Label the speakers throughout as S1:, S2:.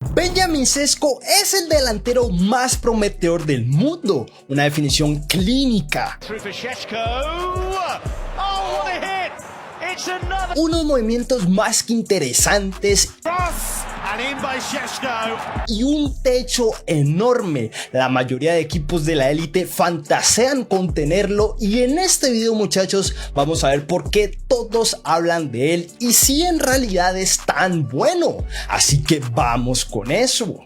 S1: Benjamin Sesko es el delantero más prometedor del mundo, una definición clínica, unos movimientos más que interesantes y un techo enorme. La mayoría de equipos de la élite fantasean con tenerlo, y en este video, muchachos, vamos a ver por qué todos hablan de él y si en realidad es tan bueno. Así que vamos con eso.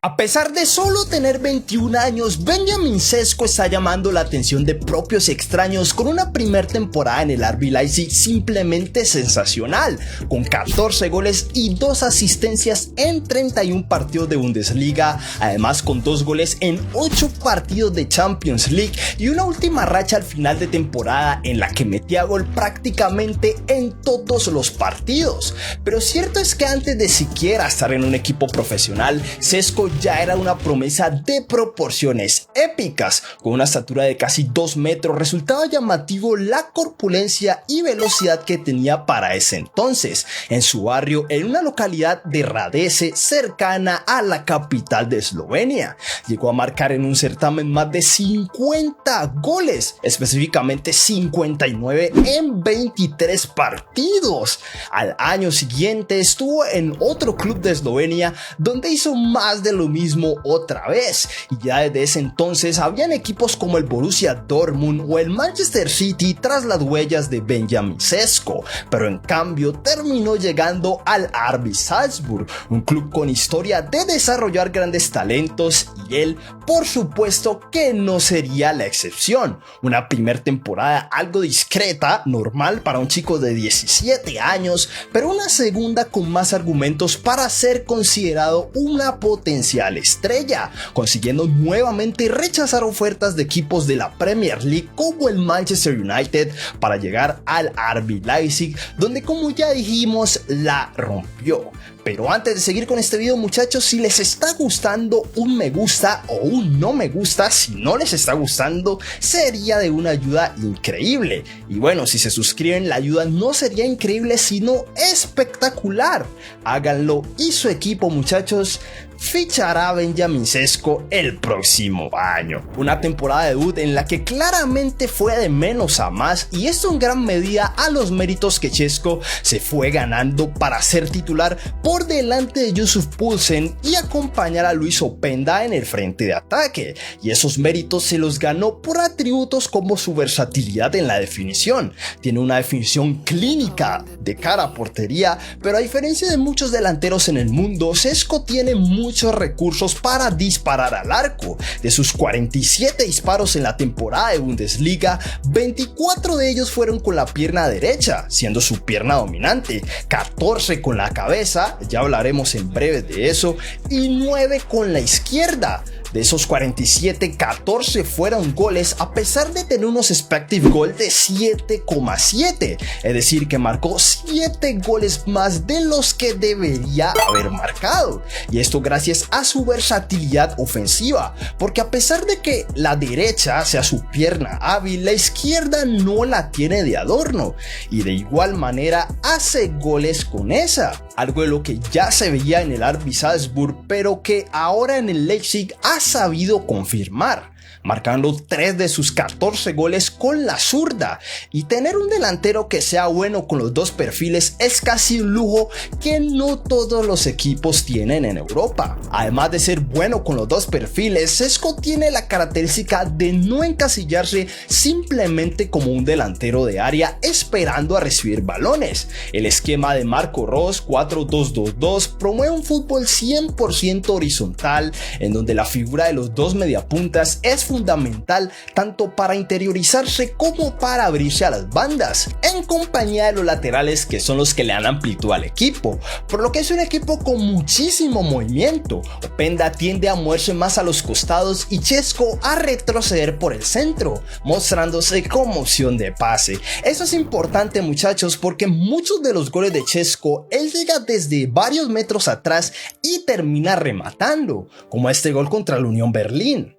S1: A pesar de solo tener 21 años, Benjamin Sesko está llamando la atención de propios y extraños con una primera temporada en el RB Leipzig simplemente sensacional, con 14 goles y 2 asistencias en 31 partidos de Bundesliga, además con 2 goles en 8 partidos de Champions League y una última racha al final de temporada en la que metía gol prácticamente en todos los partidos. Pero cierto es que antes de siquiera estar en un equipo profesional, Sesko ya era una promesa de proporciones épicas. Con una estatura de casi 2 metros, resultaba llamativo la corpulencia y velocidad que tenía para ese entonces, en su barrio, en una localidad de Radece, cercana a la capital de Eslovenia. Llegó a marcar en un certamen más de 50 goles, específicamente 59 en 23 partidos. Al año siguiente estuvo en otro club de Eslovenia, donde hizo más de lo mismo otra vez, y ya desde ese entonces habían equipos como el Borussia Dortmund o el Manchester City tras las huellas de Benjamin Sesko, pero en cambio terminó llegando al RB Salzburg, un club con historia de desarrollar grandes talentos, y él, por supuesto, que no sería la excepción. Una primera temporada algo discreta, normal para un chico de 17 años, pero una segunda con más argumentos para ser considerado una potencial estrella, consiguiendo nuevamente rechazar ofertas de equipos de la Premier League como el Manchester United para llegar al RB Leipzig, donde, como ya dijimos, la rompió. Pero antes de seguir con este video, muchachos, si les está gustando, un me gusta o un no me gusta. Si no les está gustando, sería de una ayuda increíble. Y bueno, si se suscriben, la ayuda no sería increíble, sino espectacular. Háganlo y su equipo, muchachos, fichará a Benjamin Sesko el próximo año. Una temporada de debut en la que claramente fue de menos a más, y esto en gran medida a los méritos que Sesko se fue ganando para ser titular por delante de Yusuf Poulsen y acompañar a Luis Openda en el frente de ataque, y esos méritos se los ganó por atributos como su versatilidad en la definición. Tiene una definición clínica de cara a portería, pero a diferencia de muchos delanteros en el mundo, Sesko tiene muchos recursos para disparar al arco. De sus 47 disparos en la temporada de Bundesliga, 24 de ellos fueron con la pierna derecha, siendo su pierna dominante, 14 con la cabeza, ya hablaremos en breve de eso, y 9 con la izquierda. De esos 47, 14 fueron goles, a pesar de tener unos expected goal de 7,7, es decir, que marcó 7 goles más de los que debería haber marcado, y esto gracias a su versatilidad ofensiva, porque a pesar de que la derecha sea su pierna hábil, la izquierda no la tiene de adorno, y de igual manera hace goles con esa, algo de lo que ya se veía en el RB Salzburg, pero que ahora en el Leipzig ha sabido confirmar, marcando 3 de sus 14 goles con la zurda. Y tener un delantero que sea bueno con los dos perfiles es casi un lujo que no todos los equipos tienen en Europa. Además de ser bueno con los dos perfiles, Sesko tiene la característica de no encasillarse simplemente como un delantero de área esperando a recibir balones. El esquema de Marco Rose 4-2-2-2 promueve un fútbol 100% horizontal, en donde la figura de los dos mediapuntas es fundamental tanto para interiorizarse como para abrirse a las bandas, en compañía de los laterales, que son los que le dan amplitud al equipo, por lo que es un equipo con muchísimo movimiento. Openda tiende a moverse más a los costados y Sesko a retroceder por el centro, mostrándose como opción de pase. Eso es importante, muchachos, porque muchos de los goles de Sesko él llega desde varios metros atrás y termina rematando, como este gol contra la Unión Berlín.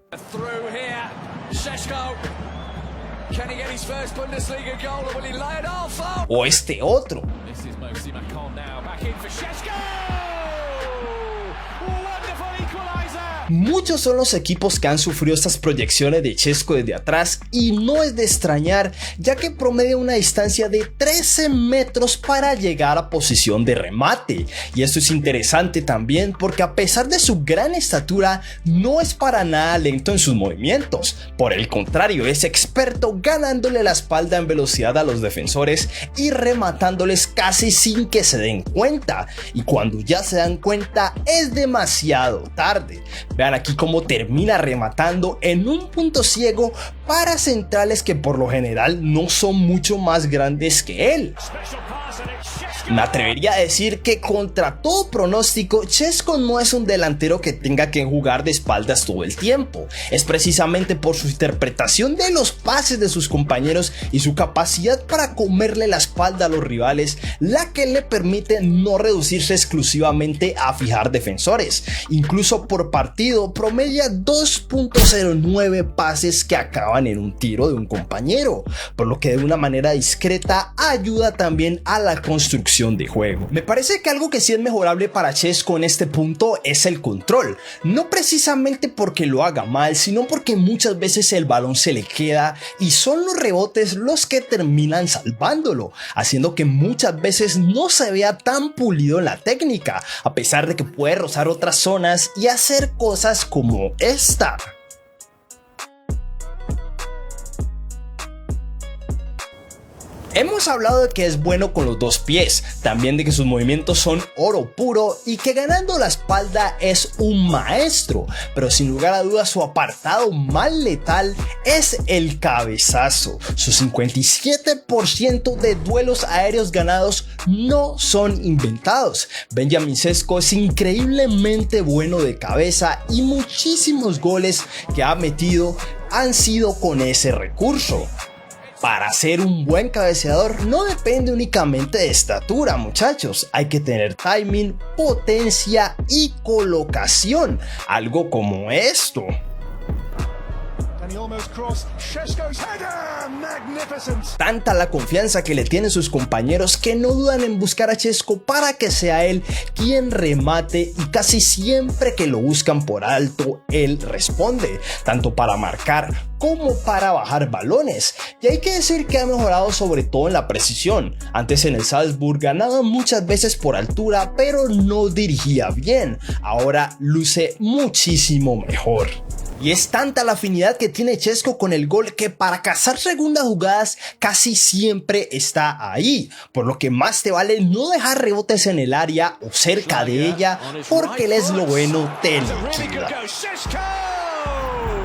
S1: O este otro. Muchos son los equipos que han sufrido estas proyecciones de Chesko desde atrás y no es de extrañar, ya que promedia una distancia de 13 metros para llegar a posición de remate. Y esto es interesante también porque a pesar de su gran estatura no es para nada lento en sus movimientos, por el contrario es experto ganándole la espalda en velocidad a los defensores y rematándoles casi sin que se den cuenta, y cuando ya se dan cuenta es demasiado tarde. Vean aquí cómo termina rematando en un punto ciego para centrales que por lo general no son mucho más grandes que él. Me atrevería a decir que contra todo pronóstico, Chesko no es un delantero que tenga que jugar de espaldas todo el tiempo. Es precisamente por su interpretación de los pases de sus compañeros y su capacidad para comerle la espalda a los rivales la que le permite no reducirse exclusivamente a fijar defensores. Incluso por partido promedia 2.09 pases que acaban en un tiro de un compañero, por lo que de una manera discreta ayuda también a la construcción de juego. Me parece que algo que sí es mejorable para Chesko en este punto es el control, no precisamente porque lo haga mal, sino porque muchas veces el balón se le queda y son los rebotes los que terminan salvándolo, haciendo que muchas veces no se vea tan pulido en la técnica, a pesar de que puede rozar otras zonas y hacer cosas como esta. Hemos hablado de que es bueno con los dos pies, también de que sus movimientos son oro puro y que ganando la espalda es un maestro, pero sin lugar a dudas su apartado más letal es el cabezazo. Su 57% de duelos aéreos ganados no son inventados. Benjamin Sesko es increíblemente bueno de cabeza y muchísimos goles que ha metido han sido con ese recurso. Para ser un buen cabeceador no depende únicamente de estatura, muchachos, hay que tener timing, potencia y colocación, algo como esto. Tanta la confianza que le tienen sus compañeros que no dudan en buscar a Chesko para que sea él quien remate, y casi siempre que lo buscan por alto él responde, tanto para marcar como para bajar balones. Y hay que decir que ha mejorado sobre todo en la precisión. Antes en el Salzburg ganaba muchas veces por altura pero no dirigía bien, ahora luce muchísimo mejor. Y es tanta la afinidad que tiene Chesko con el gol que para cazar segundas jugadas casi siempre está ahí, por lo que más te vale no dejar rebotes en el área o cerca de ella, porque el esloveno te liquida.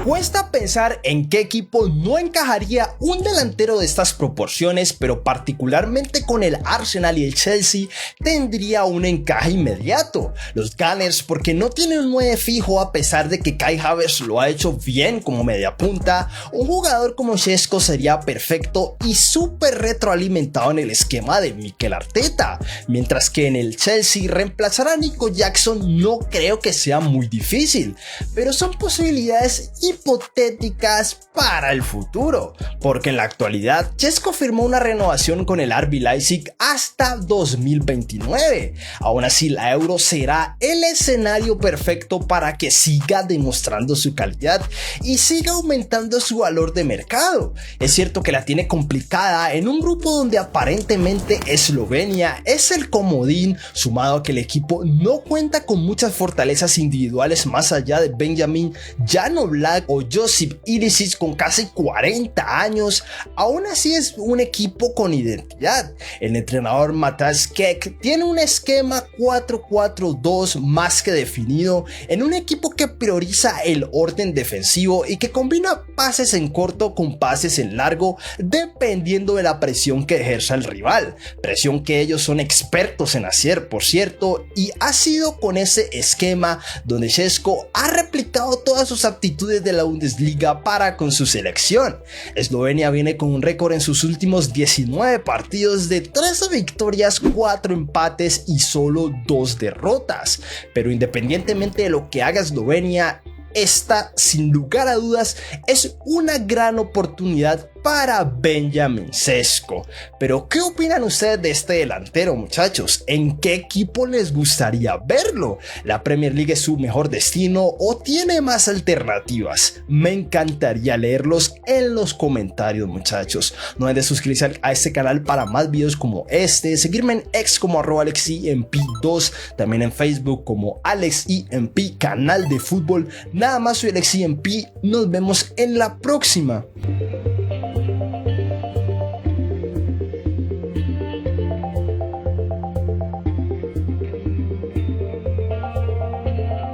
S1: Cuesta pensar en qué equipo no encajaría un delantero de estas proporciones, pero particularmente con el Arsenal y el Chelsea tendría un encaje inmediato. Los Gunners, porque no tienen un 9 fijo a pesar de que Kai Havertz lo ha hecho bien como media punta. Un jugador como Chesko sería perfecto y súper retroalimentado en el esquema de Mikel Arteta, mientras que en el Chelsea reemplazar a Nico Jackson no creo que sea muy difícil, pero son posibilidades hipotéticas para el futuro, porque en la actualidad Chesko firmó una renovación con el RB Leipzig hasta 2029. Aún así, la Euro será el escenario perfecto para que siga demostrando su calidad y siga aumentando su valor de mercado. Es cierto que la tiene complicada en un grupo donde aparentemente Eslovenia es el comodín, sumado a que el equipo no cuenta con muchas fortalezas individuales más allá de Benjamin Jan Oblak o Josip Ilicic con casi 40 años. Aún así es un equipo con identidad. El entrenador Matthijs Kek tiene un esquema 4-4-2 más que definido, en un equipo que prioriza el orden defensivo y que combina pases en corto con pases en largo dependiendo de la presión que ejerza el rival, presión que ellos son expertos en hacer, por cierto, y ha sido con ese esquema donde Chesko ha replicado todas sus aptitudes de la Bundesliga para con su selección. Eslovenia viene con un récord en sus últimos 19 partidos de 13 victorias, 4 empates y solo 2 derrotas, pero independientemente de lo que haga Eslovenia, esta sin lugar a dudas es una gran oportunidad para Benjamin Sesko. Pero ¿qué opinan ustedes de este delantero, muchachos? ¿En qué equipo les gustaría verlo? ¿La Premier League es su mejor destino o tiene más alternativas? Me encantaría leerlos en los comentarios, muchachos. No olviden suscribirse a este canal para más videos como este, seguirme en X como @AlexEMP2, también en Facebook como AlexEMP, canal de fútbol. Nada más, soy AlexEMP, nos vemos en la próxima.